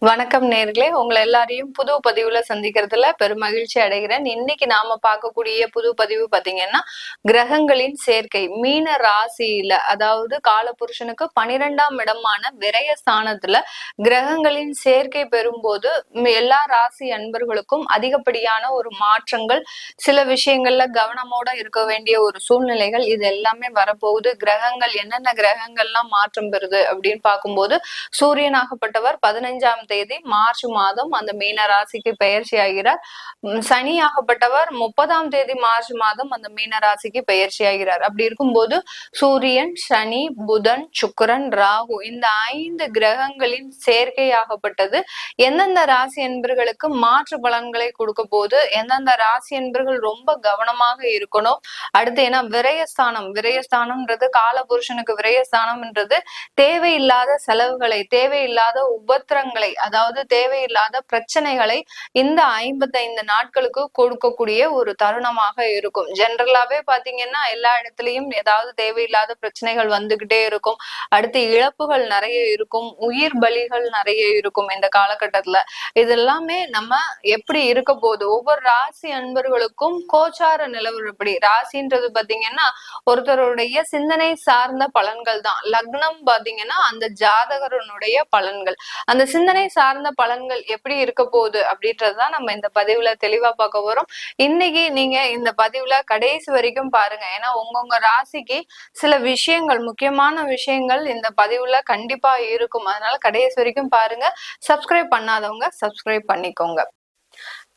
வணக்கம் நேர்களே, உங்களை எல்லாரையும் புது பதிவுல சந்திக்கிறதுல பெரும் மகிழ்ச்சி அடைகிறேன். இன்னைக்கு நாம பார்க்கக்கூடிய புது பதிவு பாத்தீங்கன்னா, கிரகங்களின் சேர்க்கை மீன ராசியில, அதாவது காலபுருஷனுக்கு 12ஆம் இடமான விரயஸ்தானத்துல கிரகங்களின் சேர்க்கை பெறும்போது எல்லா ராசி அன்பர்களுக்கும் அதிகப்படியான ஒரு மாற்றங்கள், சில விஷயங்கள்ல கவனமோட இருக்க வேண்டிய ஒரு சூழ்நிலைகள் இது எல்லாமே வரப்போகுது. கிரகங்கள் என்னென்ன கிரகங்கள்லாம் மாற்றம் பெறுது அப்படின்னு பார்க்கும்போது, சூரியனாகப்பட்டவர் 15ஆம் தேதி மார்ச் மாதம் அந்த மீன ராசிக்கு பெயர்ச்சி ஆகிறார். சனியாகப்பட்டவர் 30ஆம் தேதி மார்ச் மாதம் அந்த மீன ராசிக்கு பெயர்ச்சி ஆகிறார். அப்படி இருக்கும்போது சூரியன், சனி, புதன், சுக்கிரன், ராகு இந்த 5 கிரகங்களின் சேர்க்கையாகப்பட்டது எந்தெந்த ராசி என்பர்களுக்கு மாற்று பலன்களை கொடுக்க போது, எந்தெந்த ராசி என்பர்கள் ரொம்ப கவனமாக இருக்கணும். அடுத்து ஏன்னா விரயஸ்தானம்ன்றது காலபுருஷனுக்கு விரயஸ்தானம்ன்றது தேவையில்லாத செலவுகளை, தேவையில்லாத உபத்திரங்களை, அதாவது தேவையில்லாத பிரச்சனைகளை இந்த 55 நாட்களுக்கு கொடுக்கக்கூடிய ஒரு தருணமாக இருக்கும். ஜெனரலாவே பாத்தீங்கன்னா எல்லா இடத்துலயும் ஏதாவது தேவையில்லாத பிரச்சனைகள் வந்துகிட்டே இருக்கும். அடுத்து இழப்புகள் நிறைய இருக்கும், உயிர் பலிகள் நிறைய இருக்கும் இந்த காலகட்டத்துல. இது எல்லாமே நம்ம எப்படி இருக்க போது, ஒவ்வொரு ராசி அன்பர்களுக்கும் கோச்சார நிலவரப்படி, ராசின்றது பாத்தீங்கன்னா ஒருத்தருடைய சிந்தனை சார்ந்த பலன்கள் தான். லக்னம் பாத்தீங்கன்னா அந்த ஜாதகரனுடைய பலன்கள். அந்த சிந்தனை சார்ந்த பலன்கள் எப்படி இருக்க போகுது அப்படின்றதுதான் நம்ம இந்த பதிவுல தெளிவா பார்க்க வரோம். இன்னைக்கு நீங்க இந்த பதிவுல கடைசி வரைக்கும் பாருங்க. ஏன்னா உங்க ராசிக்கு சில விஷயங்கள், முக்கியமான விஷயங்கள் இந்த பதிவுல கண்டிப்பா இருக்கும். அதனால கடைசி வரைக்கும் பாருங்க. சப்ஸ்கிரைப் பண்ணாதவங்க சப்ஸ்கிரைப் பண்ணிக்கோங்க.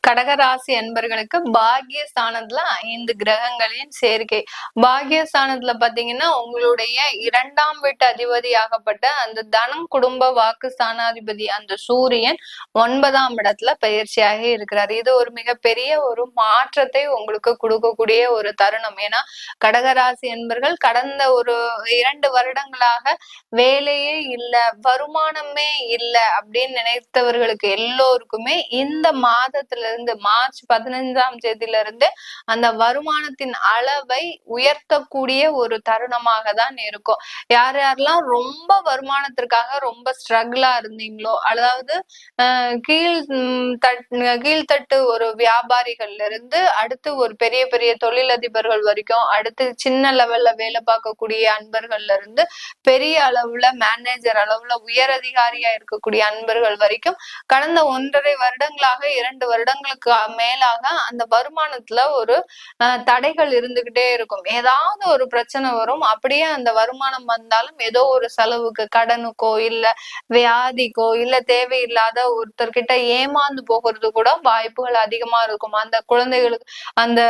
கடகராசி அன்பர்களுக்கு பாக்கியஸ்தானத்துல 5 கிரகங்களின் சேர்க்கை. பாக்கியஸ்தானத்துல பாத்தீங்கன்னா உங்களுடைய 2ஆம் வீட்டு அதிபதியாகப்பட்ட அந்த தனம், குடும்ப, வாக்கு ஸ்தானாதிபதி அந்த சூரியன் 9ஆம் இடத்துல பயிற்சியாக இருக்கிறார். இது ஒரு மிகப்பெரிய ஒரு மாற்றத்தை உங்களுக்கு கொடுக்கக்கூடிய ஒரு தருணம். ஏன்னா கடகராசி என்பர்கள் கடந்த ஒரு 2 வருடங்களாக வேலையே இல்ல, வருமானமே இல்ல அப்படின்னு நினைத்தவர்களுக்கு எல்லோருக்குமே இந்த மாதத்துல இருந்து, மார்ச் 15ஆம் தேதியில இருந்து அந்த வருமானத்தின் அளவை உயர்த்தக்கூடிய ஒரு தருணமாக தான் இருக்கும். யார் யாரெல்லாம் ரொம்ப வருமானத்திற்காக ரொம்ப ஸ்ட்ரகிளா இருந்தீங்களோ, அதாவது கீழ்த்தட்டு ஒரு வியாபாரிகள்ல இருந்து அடுத்து ஒரு பெரிய பெரிய தொழிலதிபர்கள் வரைக்கும், அடுத்து சின்ன லெவல்ல வேலை பார்க்கக்கூடிய அன்பர்கள்ல இருந்து பெரிய அளவுல மேனேஜர் அளவுல உயர் அதிகாரியா இருக்கக்கூடிய அன்பர்கள் வரைக்கும் கடந்த 1.5 வருடங்களாக, 2 வருடங்களுக்கு மேலாக அந்த வருமானத்துல ஒரு தடைகள் இருந்துகிட்டே இருக்கும். ஏதாவது ஒரு பிரச்சனை வரும். அப்படியே அந்த வருமானம் வந்தாலும் ஏதோ ஒரு செலவுக்கு, கடனுக்கோ இல்ல வியாதிக்கோ இல்ல தேவையில்லாத ஒருத்தர்கிட்ட ஏமாந்து போகிறது கூட வாய்ப்புகள் அதிகமா இருக்கும். அந்த குழந்தைகளுக்கு அந்த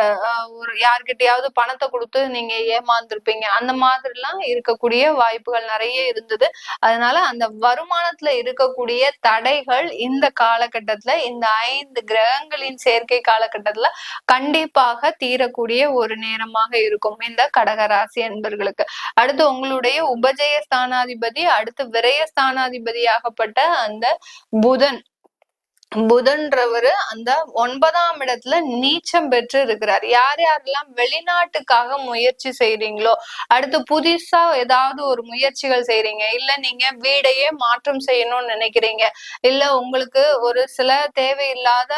ஒரு யார்கிட்டயாவது பணத்தை கொடுத்து நீங்க ஏமாந்துருப்பீங்க. அந்த மாதிரி எல்லாம் இருக்கக்கூடிய வாய்ப்புகள் நிறைய இருந்தது. அதனால அந்த வருமானத்துல இருக்கக்கூடிய தடைகள் இந்த காலகட்டத்துல, இந்த 5 கிரகங்களின் சேர்க்கை காலகட்டத்துல கண்டிப்பாக தீரக்கூடிய ஒரு நேரமாக இருக்கும் இந்த கடகராசி என்பர்களுக்கு. அடுத்து உங்களுடைய உபஜய ஸ்தானாதிபதி, அடுத்து விரய ஸ்தானாதிபதியாகப்பட்ட அந்த புதன்றவரு அந்த 9ஆம் இடத்துல நீச்சம் பெற்று இருக்கிறார். யார் யாரெல்லாம் வெளிநாட்டுக்காக முயற்சி செய்றீங்களோ, அடுத்து புதுசா ஏதாவது ஒரு முயற்சிகள் செய்றீங்க, இல்ல நீங்க வீடையே மாற்றம் செய்யணும்னு நினைக்கிறீங்க, இல்ல உங்களுக்கு ஒரு சில தேவையில்லாத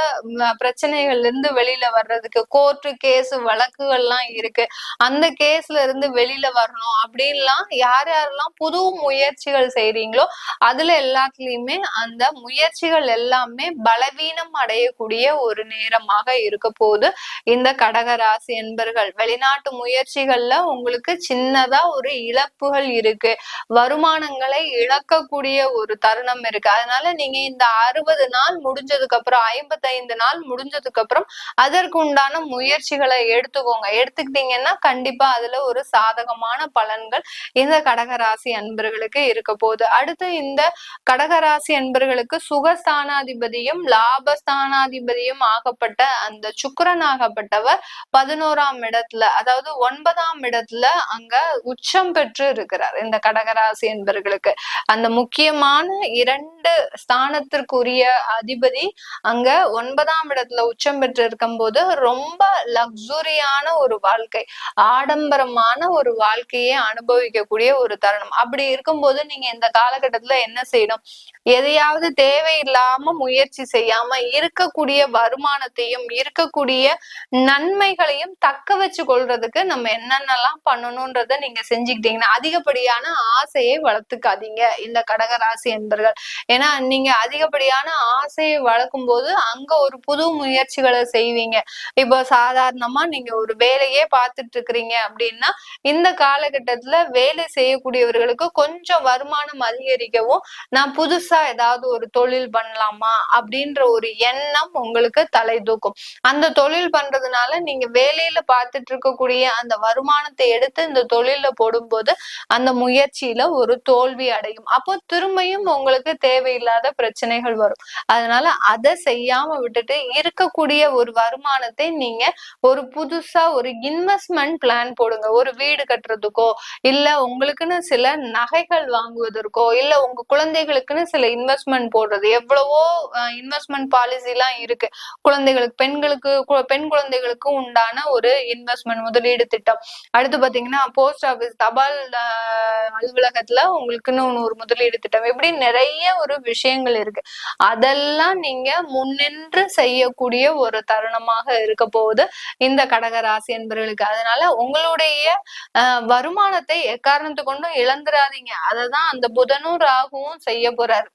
பிரச்சனைகள்ல இருந்து வெளியில வர்றதுக்கு கோர்ட்டு கேஸ் வழக்குகள்லாம் இருக்கு, அந்த கேஸ்ல இருந்து வெளியில வரணும் அப்படின்லாம் யார் யாரெல்லாம் புது முயற்சிகள் செய்றீங்களோ அதுல எல்லாத்துலயுமே அந்த முயற்சிகள் எல்லாமே பலவீனம் அடையக்கூடிய ஒரு நேரமாக இருக்க போது இந்த கடகராசி என்பர்கள். வெளிநாட்டு முயற்சிகள்ல உங்களுக்கு சின்னதா ஒரு இழப்புகள் இருக்கு, வருமானங்களை இழக்கக்கூடிய ஒரு தருணம் இருக்கு. அதனால நீங்க இந்த 60 நாள் முடிஞ்சதுக்கு அப்புறம், 55 நாள் முடிஞ்சதுக்கு அப்புறம் அதற்கு உண்டான முயற்சிகளை எடுத்துக்கோங்க. எடுத்துக்கிட்டீங்கன்னா கண்டிப்பா அதுல ஒரு சாதகமான பலன்கள் இந்த கடகராசி அன்பர்களுக்கு இருக்க போகுது. அடுத்து இந்த கடகராசி அன்பர்களுக்கு சுகஸ்தானாதிபதியும் அதிபதியும் லாபஸ்தானாதிபதியும் ஆகப்பட்ட அந்த சுக்கிரன் ஆகப்பட்டவர் 11ஆம் இடத்துல, அதாவது 9ஆம் இடத்துல அங்க உச்சம் பெற்று இருக்கிறார். இந்த கடகராசி என்பர்களுக்கு அந்த முக்கியமான 2 ஸ்தானத்திற்குரிய அதிபதி அங்க 9ஆம் இடத்துல உச்சம் பெற்று இருக்கும் போது ரொம்ப லக்ஸுரியான ஒரு வாழ்க்கை, ஆடம்பரமான ஒரு வாழ்க்கையை அனுபவிக்கக்கூடிய ஒரு தருணம். அப்படி இருக்கும்போது நீங்க இந்த காலகட்டத்துல என்ன செய்யணும்? எதையாவது தேவையில்லாம முயற்சி செய்யாம இருக்கக்கூடிய வருமானத்தையும் இருக்கக்கூடிய நன்மைகளையும் தக்க வச்சு கொள்றதுக்கு நம்ம என்னென்னலாம் பண்ணணும்ன்றத நீங்க செஞ்சுக்கிட்டீங்கன்னா, அதிகப்படியான ஆசையை வளர்த்துக்காதீங்க இந்த கடகராசி என்பர்கள். ஏன்னா நீங்க அதிகப்படியான ஆசையை வளர்க்கும் போது அங்க ஒரு புது முயற்சிகளை செய்வீங்க. இப்போ சாதாரணமா நீங்க ஒரு வேலையே பார்த்துட்டு இருக்கிறீங்க அப்படின்னா, இந்த காலகட்டத்துல வேலை செய்யக்கூடியவர்களுக்கு கொஞ்சம் வருமானம் அதிகரிக்கவும், நான் புதுசா ஏதாவது ஒரு தொழில் பண்ணலாமா அப்படின்ற ஒரு எண்ணம் உங்களுக்கு தலை தூக்கும். அந்த தொழில் பண்றதுனால நீங்க வேலையில பார்த்துட்டு இருக்கக்கூடிய அந்த வருமானத்தை எடுத்து இந்த தொழில போடும்போது அந்த முயற்சியில ஒரு தோல்வி அடையும். அப்போ திரும்பியும் உங்களுக்கு தேவையில்லாத பிரச்சனைகள் வரும். அதனால அதை செய்யாம விட்டுட்டு இருக்கக்கூடிய ஒரு வருமானத்தை நீங்க ஒரு புதுசா ஒரு இன்வெஸ்ட்மெண்ட் பிளான் போடுங்க. ஒரு வீடு கட்டுறதுக்கோ, இல்ல உங்களுக்குன்னு சில நகைகள் வாங்குவதற்கோ, இல்ல உங்க குழந்தைகளுக்குன்னு சில இன்வெஸ்ட்மெண்ட் போடுறது. எவ்வளவோ இன்வெஸ்ட்மெண்ட் பாலிசி எல்லாம் இருக்கு. குழந்தைகளுக்கு, பெண் குழந்தைகளுக்கு உண்டான ஒரு இன்வெஸ்ட்மெண்ட் முதலீடு திட்டம். அடுத்து பாத்தீங்கன்னா போஸ்ட் ஆபீஸ் தபால் அலுவலகத்துல உங்களுக்குன்னு ஒரு முதலீடு திட்டம். இப்படி நிறைய ஒரு விஷயங்கள் இருக்கு. அதெல்லாம் நீங்க முன்னின்று செய்யக்கூடிய ஒரு தருணமாக இருக்க போகுது இந்த கடகராசி என்பவர்களுக்கு. அதனால உங்களுடைய வருமானத்தை எக்காரணத்து கொண்டும் இழந்துராதீங்க. அததான் அந்த புதனும் ராகுவும் செய்ய போறாரு.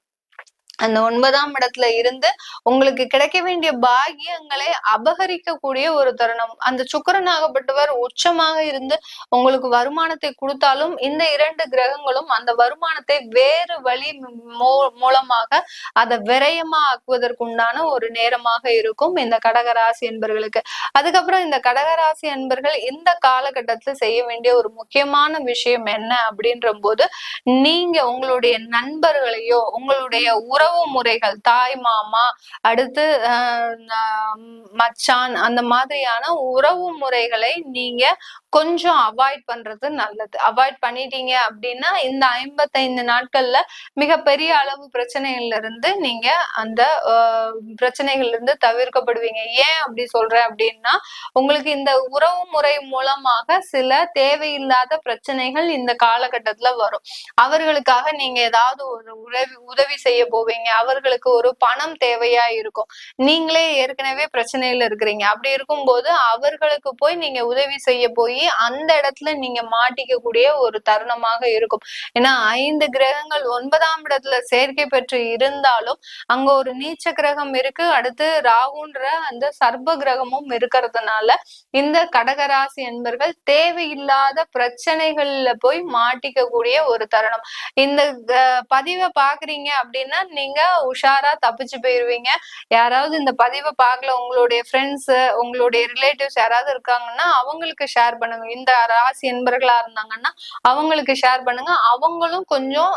அந்த 9ஆம் இடத்துல இருந்து உங்களுக்கு கிடைக்க வேண்டிய பாக்கியங்களை அபகரிக்கக்கூடிய ஒரு தருணம். அந்த சுக்கிரனாகப்பட்டவர் உச்சமாக இருந்து உங்களுக்கு வருமானத்தை கொடுத்தாலும் இந்த 2 கிரகங்களும் அந்த வருமானத்தை வேறு வழி மூலமாக அதை விரயமா ஆக்குவதற்குண்டான ஒரு நேரமாக இருக்கும் இந்த கடகராசி என்பர்களுக்கு. அதுக்கப்புறம் இந்த கடகராசி என்பர்கள் இந்த காலகட்டத்துல செய்ய வேண்டிய ஒரு முக்கியமான விஷயம் என்ன அப்படின்ற போது, நீங்க உங்களுடைய நண்பர்களையோ, உங்களுடைய உறவு முறைகள், தாய் மாமா, அடுத்து மச்சான், அந்த மாதிரியான உறவு முறைகளை நீங்க கொஞ்சம் அவாய்ட் பண்றது நல்லது. அவாய்ட் பண்ணிட்டீங்க அப்படின்னா இந்த 55 நாட்கள்ல மிகப்பெரிய அளவு பிரச்சனைகள்ல இருந்து நீங்க அந்த பிரச்சனைகள்ல இருந்து தவிர்க்கப்படுவீங்க. ஏன் அப்படி சொல்றேன் அப்படின்னா, உங்களுக்கு இந்த உறவு முறை மூலமாக சில தேவையில்லாத பிரச்சனைகள் இந்த காலகட்டத்துல வரும். அவர்களுக்காக நீங்க ஏதாவது ஒரு உதவி செய்ய போவீங்க. அவர்களுக்கு ஒரு பணம் தேவையா இருக்கும். நீங்களே ஏற்கனவே பிரச்சனையில இருக்கிறீங்க. அப்படி இருக்கும்போது அவர்களுக்கு போய் நீங்க உதவி செய்ய போய் அந்த இடத்துல நீங்க மாட்டிக்க கூடிய ஒரு தருணமாக இருக்கும். ஏன்னா 5 கிரகங்கள் 9ஆம் இடத்துல சேர்க்கை பெற்று இருந்தாலும் அங்க ஒரு நீச்ச கிரகம் இருக்கு. அடுத்து ராகுன்ற அந்த சர்ப்ப கிரகமும் இருக்கிறதுனால இந்த கடகராசி என்பர்கள் தேவையில்லாத பிரச்சனைகள்ல போய் மாட்டிக்க கூடிய ஒரு தருணம். இந்த பதிவை பாக்குறீங்க அப்படின்னா நீங்க உஷாரா தப்பிச்சு போயிருவீங்க. யாராவது இந்த பதிவை பார்க்கல, உங்களுடைய ஃப்ரெண்ட்ஸ், உங்களுடைய ரிலேட்டிவ்ஸ் யாராவது இருக்காங்கன்னா அவங்களுக்கு ஷேர் பண்ணுங்க. இந்த ராசி என்பர்களா இருந்தாங்கன்னா அவங்களுக்கு ஷேர் பண்ணுங்க. அவங்களும் கொஞ்சம்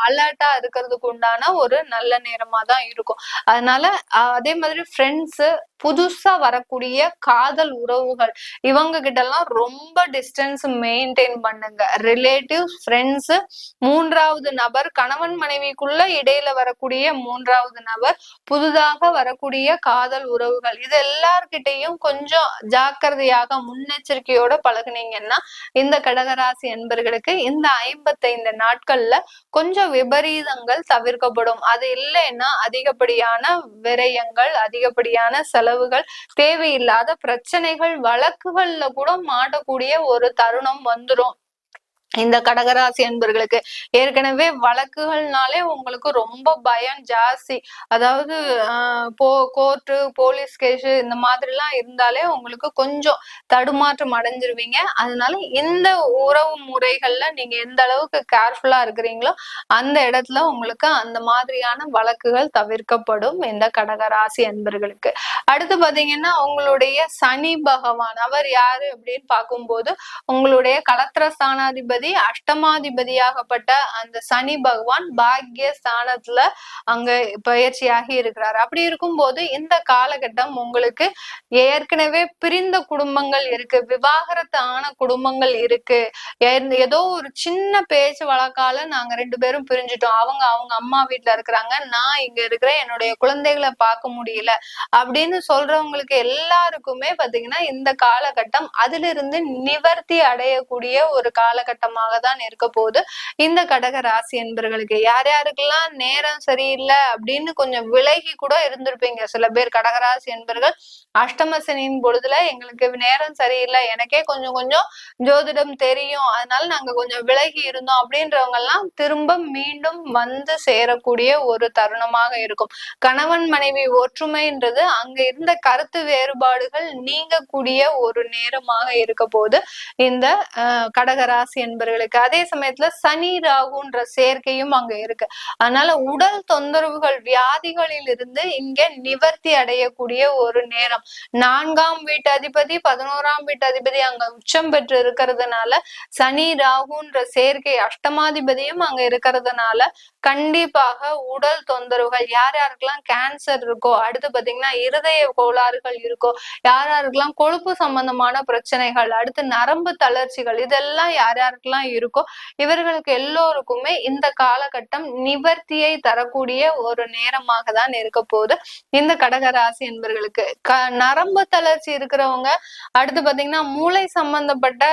அலர்ட்டா இருக்கிறதுக்கு உண்டான ஒரு நல்ல நேரமா தான் இருக்கும். அதனால அதே மாதிரி ஃப்ரெண்ட்ஸ், புதுசா வரக்கூடிய காதல் உறவுகள், இவங்க கிட்ட எல்லாம் ரொம்ப டிஸ்டன்ஸ் மெயின்டைன் பண்ணுங்க. ரிலேட்டிவ்ஸ், ஃப்ரெண்ட்ஸ், 3வது நபர், கணவன் மனைவிக்குள்ள இடையில வரக்கூடிய 3வது நபர், புதிதாக வரக்கூடிய காதல் உறவுகள், இது எல்லார்கிட்டையும் கொஞ்சம் ஜாக்கிரதையாக முன்னெச்சரிக்கையோட பழகுனீங்கன்னா இந்த கடகராசி என்பர்களுக்கு இந்த 55 நாட்கள்ல கொஞ்சம் விபரீதங்கள் தவிர்க்கப்படும். அது இல்லைன்னா அதிகப்படியான விரயங்கள், அதிகப்படியான செலவுகள், தேவையில்லாத பிரச்சனைகள், வழக்குகள்ல கூட மாட்டக்கூடிய ஒரு தருணம் வந்துடும் இந்த கடகராசி என்பர்களுக்கு. ஏற்கனவே வழக்குகள்னாலே உங்களுக்கு ரொம்ப பயம் ஜாஸ்தி. அதாவது கோர்ட்டு, போலீஸ் கேஸ் இந்த மாதிரி எல்லாம் இருந்தாலே உங்களுக்கு கொஞ்சம் தடுமாற்றம் அடைஞ்சிருவீங்க. அதனால இந்த உறவு முறைகள்ல நீங்க எந்த அளவுக்கு கேர்ஃபுல்லா இருக்கிறீங்களோ அந்த இடத்துல உங்களுக்கு அந்த மாதிரியான வழக்குகள் தவிர்க்கப்படும் இந்த கடகராசி என்பர்களுக்கு. அடுத்து பாத்தீங்கன்னா உங்களுடைய சனி பகவான், அவர் யாரு அப்படின்னு பார்க்கும்போது உங்களுடைய களத்திர ஸ்தானாதிபதி அஷ்டமாதிபதியாகப்பட்ட அந்த சனி பகவான் பாக்கிய ஸ்தானத்துல அங்க பயிற்சியாகி இருக்கிறார். அப்படி இருக்கும்போது இந்த காலகட்டம் உங்களுக்கு ஏற்கனவே பிரிந்த குடும்பங்கள் இருக்கு, விவாகரத்து ஆன குடும்பங்கள் இருக்கு, ஏதோ ஒரு சின்ன பேச்சு வழக்கால நாங்க 2 பேரும் பிரிஞ்சுட்டோம், அவங்க அவங்க அம்மா வீட்டுல இருக்கிறாங்க, நான் இங்க இருக்கிறேன், என்னுடைய குழந்தைகளை பார்க்க முடியல அப்படின்னு சொல்றவங்களுக்கு எல்லாருக்குமே பாத்தீங்கன்னா இந்த காலகட்டம் அதிலிருந்து நிவர்த்தி அடையக்கூடிய ஒரு காலகட்டமாக தான் இருக்க போகுது. இந்த கடக ராசி என்பர்களுக்கு யார் யாருக்கெல்லாம் நேரம் சரியில்லை அப்படின்னு கொஞ்சம் விலகி கூட இருந்திருப்பீங்க. சில பேர் கடகராசி என்பர்கள் அஷ்டம சனியின் பொழுதுல எங்களுக்கு நேரம் சரியில்லை, எனக்கே கொஞ்சம் கொஞ்சம் ஜோதிடம் தெரியும், அதனால நாங்க கொஞ்சம் விலகி இருந்தோம் அப்படின்றவங்க எல்லாம் திரும்ப மீண்டும் வந்து சேரக்கூடிய ஒரு தருணமாக இருக்கும். கணவன் மனைவி ஒற்றுமைன்றது அங்க இருந்த கருத்து வேறுபாடுகள் நீங்கக்கூடிய ஒரு நேரமாக இருக்க போது இந்த கடகராசி என்பவர்களுக்கு. அதே சமயத்துல சனி ராகுன்ற சேர்க்கையும் அங்க இருக்கு. அதனால உடல் தொந்தரவுகள் வியாதிகளில் இருந்து இங்க நிவர்த்தி அடையக்கூடிய ஒரு நேரம். 4ஆம் வீட்டு அதிபதி 11ஆம் வீட்டு அதிபதி அங்க உச்சம் பெற்று இருக்கிறதுனால சனி ராகுன்ற சேர்க்கை அஷ்டமாதிபதியும் அங்க இருக்கிறதுனால கண்டிப்பாக உடல் தொந்தரவுகள், யார் யாருக்கெல்லாம் கேன்சர் இருக்கோ, அடுத்து பாத்தீங்கன்னா இருதய கோளாறுகள் இருக்கோ, யார் யாருக்கெல்லாம் கொழுப்பு சம்பந்தமான பிரச்சனைகள், அடுத்து நரம்பு தளர்ச்சிகள், இதெல்லாம் யார் யாருக்கெல்லாம் இருக்கோ இவர்களுக்கு எல்லோருக்குமே இந்த காலகட்டம் நிவர்த்தியை தரக்கூடிய ஒரு நேரமாக தான் இருக்க போகுது இந்த கடகராசி என்பவர்களுக்கு. நரம்பு தளர்ச்சி இருக்கிறவங்க, அடுத்து பாத்தீங்கன்னா மூளை சம்பந்தப்பட்ட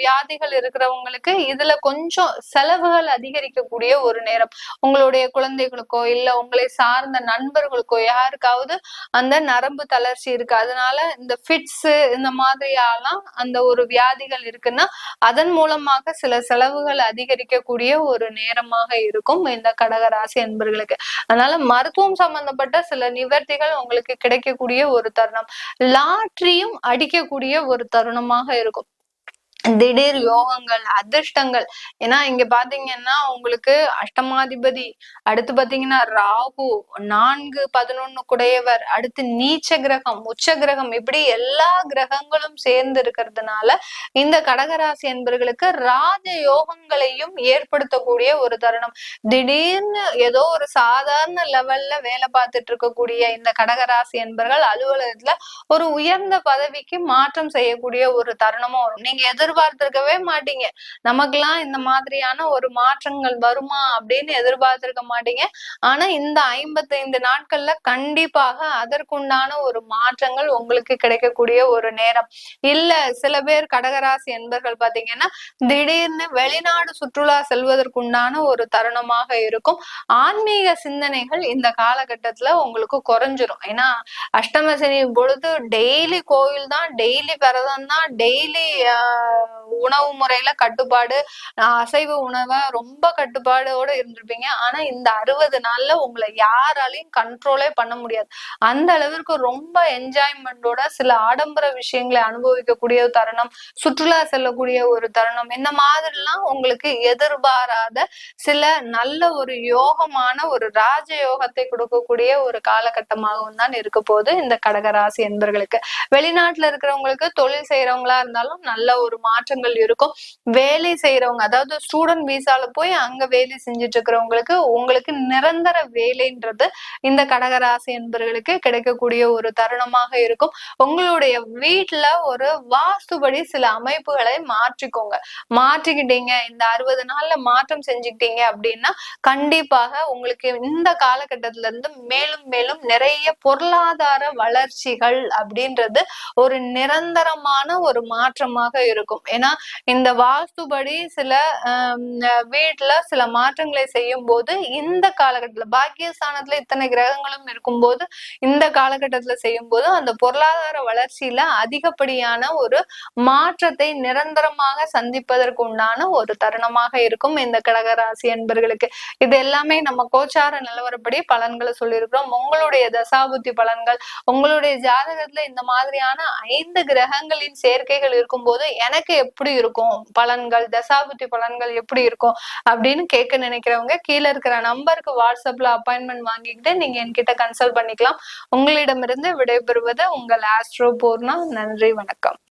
வியாதிகள் இருக்கிறவங்களுக்கு இதுல கொஞ்சம் செலவுகள் அதிகரிக்கக்கூடிய ஒரு நேரம். உங்களுடைய குழந்தைகளுக்கோ இல்ல உங்களை சார்ந்த நண்பர்களுக்கோ யாருக்காவது அந்த நரம்பு தளர்ச்சி இருக்கு, அதனால இந்த ஃபிட்ஸ் இந்த மாதிரியாலாம் அந்த ஒரு வியாதிகள் இருக்குன்னா அதன் மூலமாக சில செலவுகள் அதிகரிக்கக்கூடிய ஒரு நேரமாக இருக்கும் இந்த கடகராசி என்பர்களுக்கு. அதனால மருத்துவம் சம்பந்தப்பட்ட சில நிவர்த்திகள் உங்களுக்கு கிடைக்கக்கூடிய ஒரு தருணம், லாட்டரியும் அடிக்கக்கூடிய ஒரு தருணமாக இருக்கும். திடீர் யோகங்கள், அதிர்ஷ்டங்கள். ஏன்னா இங்க பாத்தீங்கன்னா உங்களுக்கு அஷ்டமாதிபதி, அடுத்து பாத்தீங்கன்னா ராகு 4-11 குடையவர், அடுத்து நீச்ச கிரகம், உச்ச கிரகம், இப்படி எல்லா கிரகங்களும் சேர்ந்து இருக்கிறதுனால இந்த கடகராசி என்பர்களுக்கு ராஜ யோகங்களையும் ஏற்படுத்தக்கூடிய ஒரு தருணம். திடீர்னு ஏதோ ஒரு சாதாரண லெவல்ல வேலை பார்த்துட்டு இருக்கக்கூடிய இந்த கடகராசி என்பர்கள் அலுவலகத்துல ஒரு உயர்ந்த பதவிக்கு மாற்றம் செய்யக்கூடிய ஒரு தருணமும் வரும். நீங்க எதிர்பார்த்திருக்கவே மாட்டீங்க, நமக்கெல்லாம் இந்த மாதிரியான ஒரு மாற்றங்கள் வருமா அப்படின்னு எதிர்பார்த்திருக்க மாட்டீங்க. ஆனா இந்த 55 நாட்கள்ல கண்டிப்பாக அதற்குண்டான ஒரு மாற்றங்கள் உங்களுக்கு கிடைக்கக்கூடிய ஒரு நேரம். இல்ல சில பேர் கடகராசி என்பர்கள் பாத்தீங்கன்னா திடீர்னு வெளிநாடு சுற்றுலா செல்வதற்குண்டான ஒரு தருணமாக இருக்கும். ஆன்மீக சிந்தனைகள் இந்த காலகட்டத்துல உங்களுக்கு குறைஞ்சிரும். ஏன்னா அஷ்டம சனி பொழுது டெய்லி கோயில் தான், டெய்லி விரதம் தான், டெய்லி உணவு முறையில கட்டுப்பாடு, அசைவ உணவை ரொம்ப கட்டுப்பாடோட இருந்திருப்பீங்க. ஆனா இந்த 60 நாள்ல உங்களை யாராலையும் கண்ட்ரோலே பண்ண முடியாது. அந்த அளவிற்கு ரொம்ப என்ஜாய்மெண்டோட சில ஆடம்பர விஷயங்களை அனுபவிக்கக்கூடிய தருணம், சுற்றுலா செல்லக்கூடிய ஒரு தருணம், இந்த மாதிரிலாம் உங்களுக்கு எதிர்பாராத சில நல்ல ஒரு யோகமான ஒரு ராஜ யோகத்தை கொடுக்கக்கூடிய ஒரு காலகட்டமாகவும் தான் இருக்க போது இந்த கடகராசி என்பர்களுக்கு. வெளிநாட்டுல இருக்கிறவங்களுக்கு, தொழில் செய்யறவங்களா இருந்தாலும் நல்ல ஒரு மாற்றங்கள் இருக்கும். வேலை செய்யறவங்க, அதாவது ஸ்டூடெண்ட் விசால போய் அங்க வேலை செஞ்சுட்டு இருக்கிறவங்களுக்கு உங்களுக்கு நிரந்தர வேலைன்றது இந்த கடகராசி என்பவர்களுக்கு கிடைக்கக்கூடிய ஒரு தருணமாக இருக்கும். உங்களுடைய வீட்டுல ஒரு வாஸ்துபடி சில அமைப்புகளை மாற்றிக்கோங்க. மாற்றிக்கிட்டீங்க, இந்த 60 நாள்ல மாற்றம் செஞ்சுக்கிட்டீங்க அப்படின்னா கண்டிப்பாக உங்களுக்கு இந்த காலகட்டத்துல இருந்து மேலும் மேலும் நிறைய பொருளாதார வளர்ச்சிகள் அப்படின்றது ஒரு நிரந்தரமான ஒரு மாற்றமாக இருக்கும். ஏன்னா இந்த வாஸ்துபடி சில வீட்டுல சில மாற்றங்களை செய்யும் போது இந்த காலகட்டத்துல பாக்கியஸ்தானத்துல இத்தனை கிரகங்களும் இருக்கும்போது இந்த காலகட்டத்துல செய்யும் போது அந்த பொருளாதார வளர்ச்சியில அதிகப்படியான ஒரு மாற்றத்தை நிரந்தரமாக சந்திப்பதற்கு உண்டான ஒரு தருணமாக இருக்கும் இந்த கடகராசி என்பர்களுக்கு. இது எல்லாமே நம்ம கோச்சார நிலவரப்படி பலன்களை சொல்லியிருக்கிறோம். உங்களுடைய தசாபுத்தி பலன்கள், உங்களுடைய ஜாதகத்துல இந்த மாதிரியான 5 கிரகங்களின் சேர்க்கைகள் இருக்கும்போது எனக்கு எப்படி இருக்கும் பலன்கள், தசாபுத்தி பலன்கள் எப்படி இருக்கும் அப்படின்னு கேட்க நினைக்கிறவங்க கீழே இருக்கிற நம்பருக்கு வாட்ஸ்அப்ல அப்பாயின்மெண்ட் வாங்கிக்கிட்டு நீங்க என்கிட்ட கன்சல்ட் பண்ணிக்கலாம். உங்களிடமிருந்து விடைபெறுவது உங்கள் ஆஸ்ட்ரோ பூர்ணா. நன்றி, வணக்கம்.